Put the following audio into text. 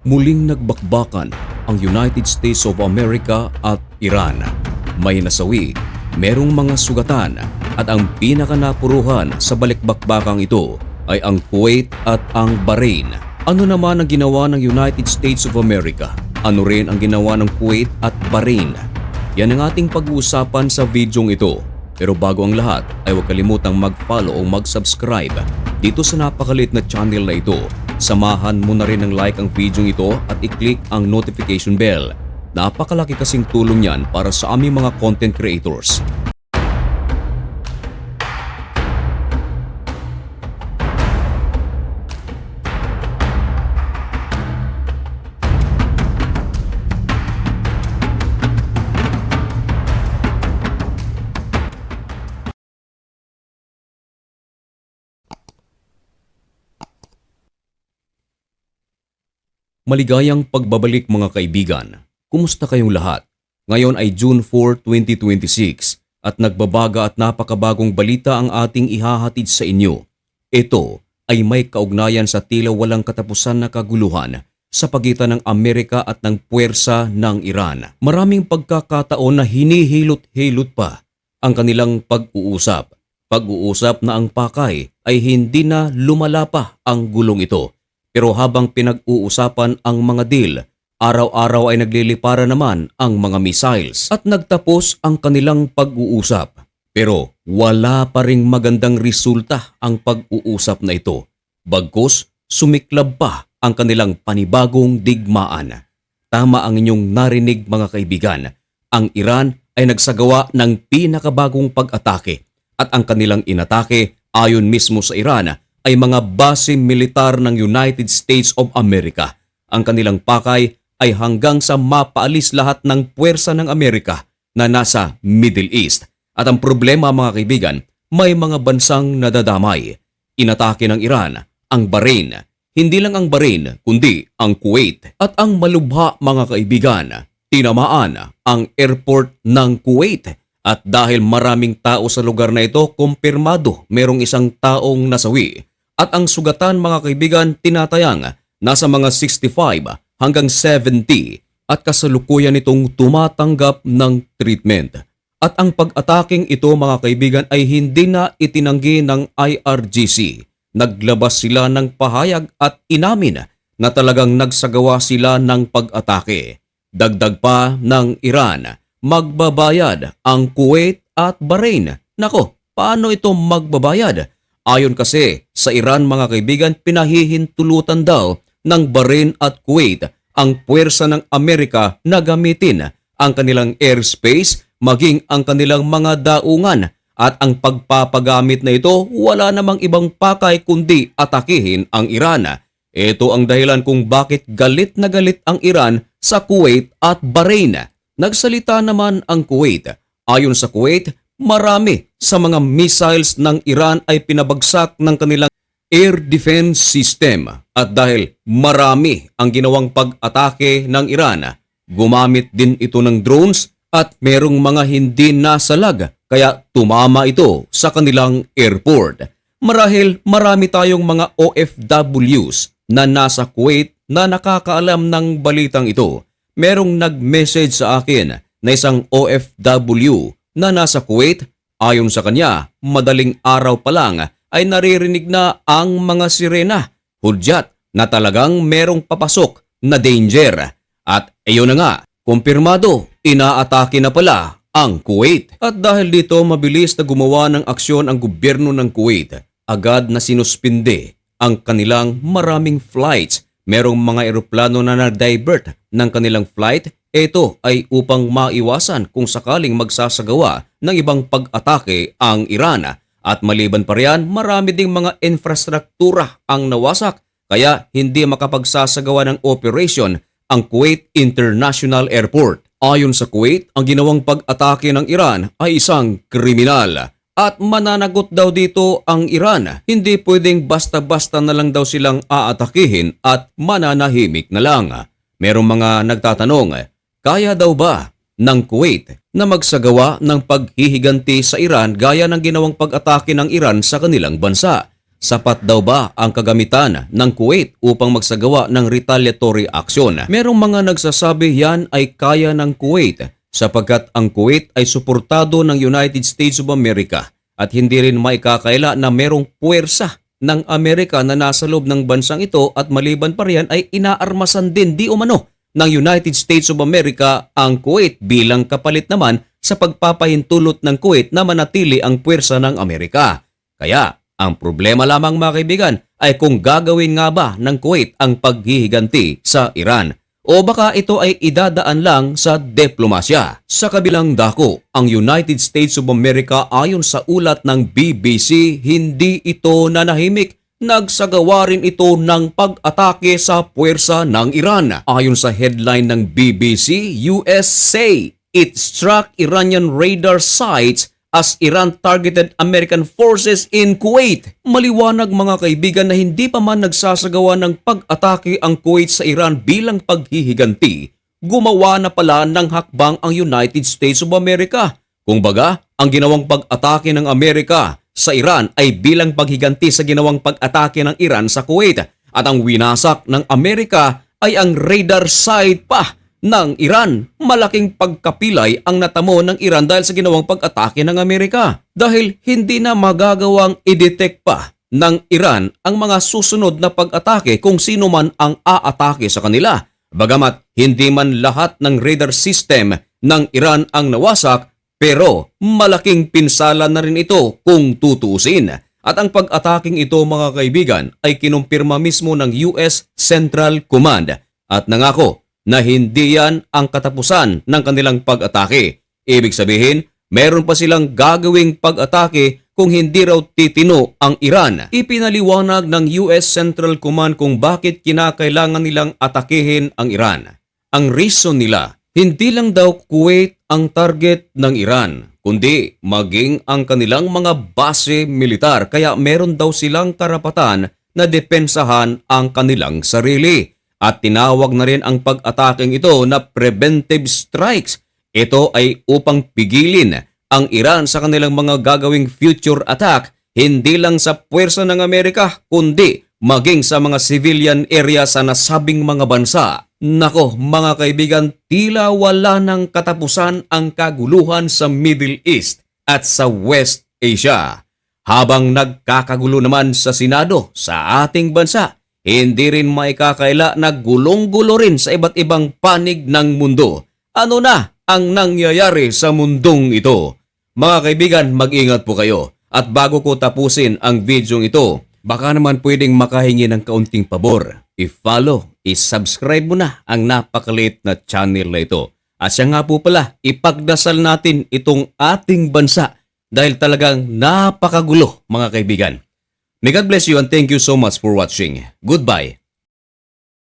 Muling nagbakbakan ang United States of America at Iran. May nasawi, merong mga sugatan at ang pinakanapuruhan sa balikbakbakang ito ay ang Kuwait at ang Bahrain. Ano naman ang ginawa ng United States of America? Ano rin ang ginawa ng Kuwait at Bahrain? Yan ang ating pag-uusapan sa videong ito. Pero bago ang lahat ay huwag kalimutang mag-follow o mag-subscribe dito sa napakalit na channel na ito. Samahan mo na rin ng like ang video ito at i-click ang notification bell. Napakalaki kasing tulong yan para sa aming mga content creators. Maligayang pagbabalik mga kaibigan. Kumusta kayong lahat? Ngayon ay June 4, 2026 at nagbabaga at napakabagong balita ang ating ihahatid sa inyo. Ito ay may kaugnayan sa tila walang katapusan na kaguluhan sa pagitan ng Amerika at ng puwersa ng Iran. Maraming pagkakataon na hinihilot-hilot pa ang kanilang pag-uusap. Pag-uusap na ang pakay ay hindi na lumala pa ang gulong ito. Pero habang pinag-uusapan ang mga deal, araw-araw ay naglilipara naman ang mga missiles at nagtapos ang kanilang pag-uusap. Pero wala pa ring magandang resulta ang pag-uusap na ito. Bagkus, sumiklab pa ang kanilang panibagong digmaan. Tama ang inyong narinig mga kaibigan. Ang Iran ay nagsagawa ng pinakabagong pag-atake at ang kanilang inatake ayon mismo sa Iran ay mga base militar ng United States of America. Ang kanilang pakay ay hanggang sa mapaalis lahat ng puwersa ng Amerika na nasa Middle East. At ang problema mga kaibigan, may mga bansang nadadamay. Inatake ng Iran ang Bahrain. Hindi lang ang Bahrain, kundi ang Kuwait. At ang malubha mga kaibigan, tinamaan ang airport ng Kuwait. At dahil maraming tao sa lugar na ito, kumpirmado merong isang taong nasawi. At ang sugatan mga kaibigan tinatayang nasa mga 65 hanggang 70 at kasalukuyan itong tumatanggap ng treatment. At ang pag-ataking ito mga kaibigan ay hindi na itinanggi ng IRGC. Naglabas sila ng pahayag at inamin na talagang nagsagawa sila ng pag-atake. Dagdag pa ng Iran, magbabayad ang Kuwait at Bahrain. Nako, paano ito magbabayad? Ayon kasi sa Iran mga kaibigan, pinahihintulutan daw ng Bahrain at Kuwait ang puwersa ng Amerika na gamitin ang kanilang airspace maging ang kanilang mga daungan at ang pagpapagamit na ito wala namang ibang pakay kundi atakihin ang Iran. Ito ang dahilan kung bakit galit na galit ang Iran sa Kuwait at Bahrain. Nagsalita naman ang Kuwait. Ayon sa Kuwait, marami sa mga missiles ng Iran ay pinabagsak ng kanilang air defense system at dahil marami ang ginawang pag-atake ng Iran, gumamit din ito ng drones at merong mga hindi nasalag kaya tumama ito sa kanilang airport. Marahil marami tayong mga OFWs na nasa Kuwait na nakakaalam ng balitang ito. Merong nag-message sa akin na isang OFW na nasa Kuwait. Ayon sa kanya, madaling araw pa lang ay naririnig na ang mga sirena, hudyat na talagang merong papasok na danger. At iyon na nga, kumpirmado, inaatake na pala ang Kuwait. At dahil dito mabilis na gumawa ng aksyon ang gobyerno ng Kuwait, agad na sinuspinde ang kanilang maraming flights. Merong mga eroplano na na-divert ng kanilang flight. Ito ay upang maiwasan kung sakaling magsasagawa ng ibang pag-atake ang Iran. At maliban pa riyan, marami ding mga infrastruktura ang nawasak kaya hindi makapagsasagawa ng operation ang Kuwait International Airport. Ayon sa Kuwait, ang ginawang pag-atake ng Iran ay isang kriminal. At mananagot daw dito ang Iran. Hindi pwedeng basta-basta na lang daw silang aatakihin at mananahimik na lang. Merong mga nagtatanong, kaya daw ba ng Kuwait na magsagawa ng paghihiganti sa Iran gaya ng ginawang pag-atake ng Iran sa kanilang bansa? Sapat daw ba ang kagamitan ng Kuwait upang magsagawa ng retaliatory action? Merong mga nagsasabi yan ay kaya ng Kuwait sapagkat ang Kuwait ay suportado ng United States of America at hindi rin maikakaila na merong puwersa ng Amerika na nasa loob ng bansang ito at maliban pa riyan ay inaarmasan din di umano ng United States of America ang Kuwait bilang kapalit naman sa pagpapahintulot ng Kuwait na manatili ang puwersa ng Amerika. Kaya ang problema lamang mga kaibigan ay kung gagawin nga ba ng Kuwait ang paghihiganti sa Iran o baka ito ay idadaan lang sa diplomasya. Sa kabilang dako, ang United States of America ayon sa ulat ng BBC, hindi ito nanahimik. Nagsagawa rin ito ng pag-atake sa puwersa ng Iran. Ayon sa headline ng BBC, US say it struck Iranian radar sites as Iran targeted American forces in Kuwait. Maliwanag mga kaibigan na hindi pa man nagsasagawa ng pag-atake ang Kuwait sa Iran bilang paghihiganti, gumawa na pala ng hakbang ang United States of America. Kung baga, ang ginawang pag-atake ng Amerika sa Iran ay bilang paghiganti sa ginawang pag-atake ng Iran sa Kuwait. At ang winasak ng Amerika ay ang radar site pa ng Iran. Malaking pagkapilay ang natamo ng Iran dahil sa ginawang pag-atake ng Amerika. Dahil hindi na magagawang i-detect pa ng Iran ang mga susunod na pag-atake kung sino man ang aatake sa kanila. Bagamat hindi man lahat ng radar system ng Iran ang nawasak, pero malaking pinsala na rin ito kung tutuusin. At ang pag-ataking ito mga kaibigan ay kinumpirma mismo ng US Central Command at nangako na hindi yan ang katapusan ng kanilang pag-atake. Ibig sabihin, meron pa silang gagawing pag-atake kung hindi raw titino ang Iran. Ipinaliwanag ng US Central Command kung bakit kinakailangan nilang atakehin ang Iran. Ang reason nila, hindi lang daw Kuwait ang target ng Iran, kundi maging ang kanilang mga base militar. Kaya meron daw silang karapatan na depensahan ang kanilang sarili. At tinawag na rin ang pag-ataking ito na preventive strikes. Ito ay upang pigilin ang Iran sa kanilang mga gagawing future attack, hindi lang sa puwersa ng Amerika, kundi maging sa mga civilian area sa nasabing mga bansa. Nako mga kaibigan, tila wala ng katapusan ang kaguluhan sa Middle East at sa West Asia. Habang nagkakagulo naman sa Senado sa ating bansa, hindi rin maikakaila na gulong-gulo rin sa iba't ibang panig ng mundo. Ano na ang nangyayari sa mundong ito? Mga kaibigan, mag-ingat po kayo. At bago ko tapusin ang video ito, baka naman pwedeng makahingi ng kaunting pabor. I-follow, i-subscribe mo na ang napakaliit na channel na ito. At siya nga po pala, ipagdasal natin itong ating bansa dahil talagang napakagulo mga kaibigan. May God bless you and thank you so much for watching. Goodbye.